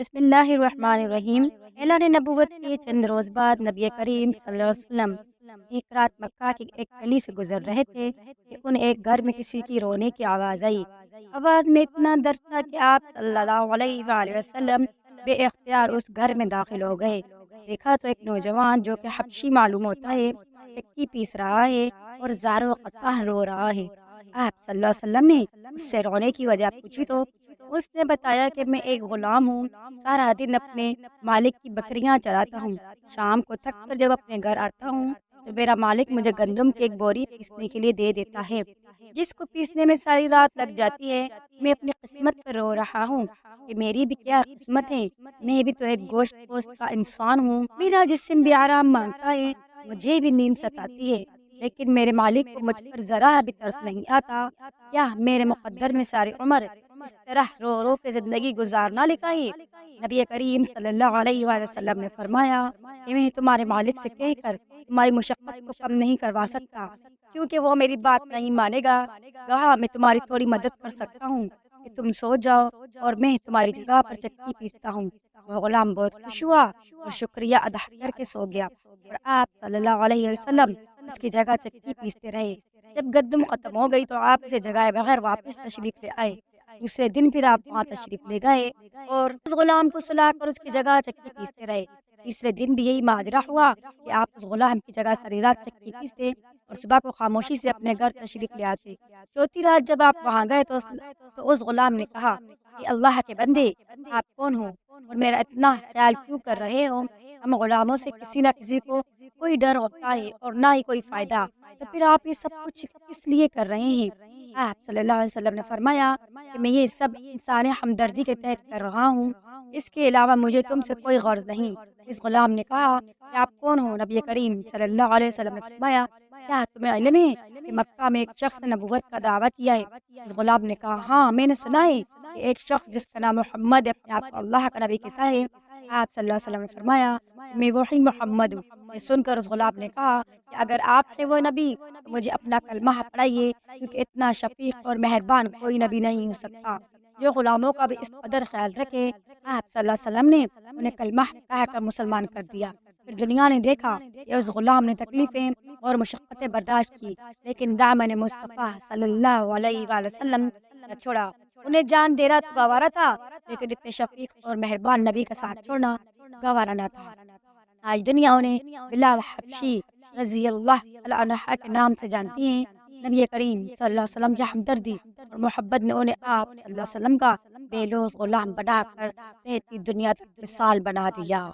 بسم اللہ الرحمن الرحیم۔ اعلان نبوت کے چند روز بعد نبی کریم صلی اللہ علیہ وسلم ایک رات مکہ کی ایک گلی سے گزر رہے تھے کہ ان ایک گھر میں کسی کی رونے کی آواز آئی۔ آواز میں اتنا درد تھا کہ آپ صلی اللہ علیہ وآلہ وسلم بے اختیار اس گھر میں داخل ہو گئے۔ دیکھا تو ایک نوجوان جو کہ حبشی معلوم ہوتا ہے چکی پیس رہا ہے اور زاروں قطع رو رہا ہے۔ آپ صلی اللہ علیہ وسلم نے اس سے رونے کی وجہ پوچھی تو اس نے بتایا کہ میں ایک غلام ہوں، سارا دن اپنے مالک کی بکریاں چراتا ہوں، شام کو تھک کر جب اپنے گھر آتا ہوں تو میرا مالک مجھے گندم کی ایک بوری پیسنے کے لیے دے دیتا ہے، جس کو پیسنے میں ساری رات لگ جاتی ہے۔ میں اپنی قسمت پر رو رہا ہوں کہ میری بھی کیا قسمت ہے، میں بھی تو ایک گوشت پوست کا انسان ہوں، میرا جسم بھی آرام مانگتا ہے، مجھے بھی نیند ستاتی ہے، لیکن میرے مالک کو مجھ پر ذرا بھی ترس نہیں آتا۔ کیا میرے مقدر میں ساری عمر اس طرح رو رو کے زندگی گزارنا لکھا ہے؟ نبی کریم صلی اللہ علیہ وآلہ وسلم نے فرمایا کہ میں تمہارے مالک سے کہہ کر تمہاری مشقت کو کم نہیں کروا سکتا، کیونکہ وہ میری بات نہیں مانے گا۔ کہا میں تمہاری تھوڑی مدد کر سکتا ہوں کہ تم سو جاؤ اور میں تمہاری جگہ پر چکی پیستا ہوں۔ وہ غلام بہت خوش ہوا اور شکریہ ادا کر کے سو گیا، اور آپ صلی اللہ علیہ وسلم اس کی جگہ چکی پیستے رہے۔ جب گندم ختم ہو گئی تو آپ اسے جگائے بغیر واپس تشریف لے آئے۔ دوسرے دن پھر آپ وہاں تشریف لے گئے اور اس غلام کو سلا کر اس کی جگہ چکی پیستے رہے۔ تیسرے دن بھی یہی ماجرا ہوا کہ آپ اس غلام کی جگہ ساری رات چکی پیستے اور صبح کو خاموشی سے اپنے گھر تشریف لے آتے۔ چوتھی رات جب آپ وہاں گئے تو اس غلام نے کہا کہ اللہ کے بندے، آپ کون ہو اور میرا اتنا خیال کیوں کر رہے ہو؟ ہم غلاموں سے کسی نہ کسی کو کوئی ڈر ہوتا ہے اور نہ ہی کوئی فائدہ، تو پھر آپ یہ سب کچھ کس لیے کر رہے ہیں؟ آپ صلی اللہ علیہ وسلم نے فرمایا کہ میں یہ سب انسان ہمدردی کے تحت کر رہا ہوں، اس کے علاوہ مجھے تم سے کوئی غرض نہیں۔ اس غلام نے کہا کہ آپ کون ہو؟ نبی کریم صلی اللہ علیہ وسلم نے فرمایا کیا تمہیں علم ہے کہ مکہ میں ایک شخص نے نبوت کا دعویٰ کیا ہے؟ اس غلام نے کہا ہاں میں نے سنا ہے کہ ایک شخص جس کا نام محمد ہے اپنے آپ کو اللہ کا نبی کہتا ہے۔ آپ صلی اللہ علیہ وسلم نے فرمایا میں وہی محمد ہوں۔ یہ سن کر اس غلام نے کہا کہ اگر آپ ہیں وہ نبی تو مجھے اپنا کلمہ پڑھائیے، کیونکہ اتنا شفیق اور مہربان کوئی نبی نہیں ہو سکتا جو غلاموں کا بھی اس قدر خیال رکھے۔ آپ صلی اللہ علیہ وسلم نے انہیں کلمہ کہہ کر مسلمان کر دیا۔ پھر دنیا نے دیکھا کہ اس غلام نے تکلیفیں اور مشقتیں برداشت کی، لیکن دامن مصطفیٰ صلی اللہ علیہ وآلہ وسلم نہ چھوڑا۔ انہیں جان دینا تو گوارا تھا، لیکن اتنے شفیق اور مہربان نبی کا ساتھ چھوڑنا گوارا نہ تھا۔ آج دنیا انہیں بلال حبشی رضی اللہ تعالیٰ عنہ کے نام سے جانتی ہیں۔ نبی کریم صلی اللہ علیہ وسلم کی ہمدردی اور محبت نے انہیں آپ صلی اللہ علیہ وسلم کا بے لوث غلام بنا کر رہتی دنیا تک مثال بنا دیا۔